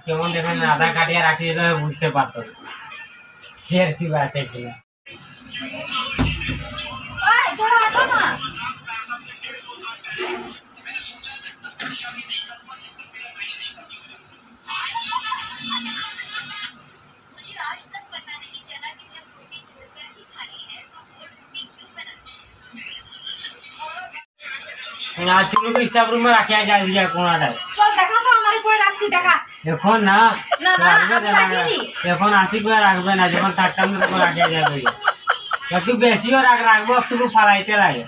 কেমন দেখেন আধা কাটিয়ে রাখি দিলে বুঝতে পারতো শের কি আছে কিনা चुलू को स्टाफ रूम में रखा जाए कोनाटा चल देखा तो हमारे कोई रखसी देखा এখন না এখন আসি করে রাখবে না যখন টাটকাম করে রাখা যাবে একটু বেশিও রাখবো একটু ফালাইতে লাগে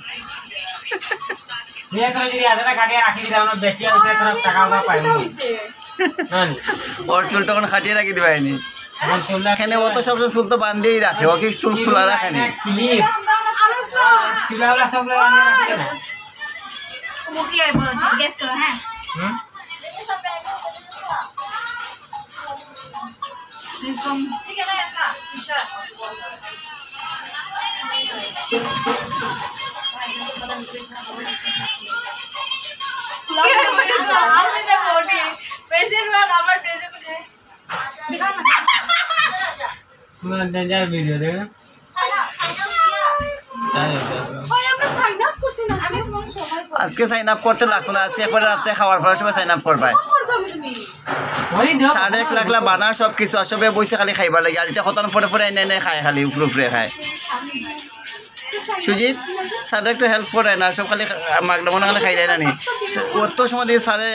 ये तो जी आधा काटिया राखी दिदा ना बेची उसे तरफ टाका उठा पाइबो हां और चुल तখন खाटिया राखी दिबाइनी और चुलला এখানে ও তো সব চুল তো বাঁধিয়েই রাখে ও কি চুল খোলা রাখে না क्लिप चुलावला सब लगाने रखते ना वो क्या है गेस करो हैं ठीक है ना ऐसा टी-शर्ट डेंजर वीडियो देखो আজকে সাইন আপ করতে লাগতো না আজকে একবার রাতে খাওয়ার পর সময় সাইন আপ করবাই 1.5 লাখ বানা সব কিছু আসবে বইছে খালি খাইবা লাগে আর এটা কতন পরে পরে এনে খায় খালি উপরে খায় সুজিত স্যার একটু হেল্প করে না সব খালি মাগনা মনে খাই যায় না নি অত সময় দিয়ে স্যারে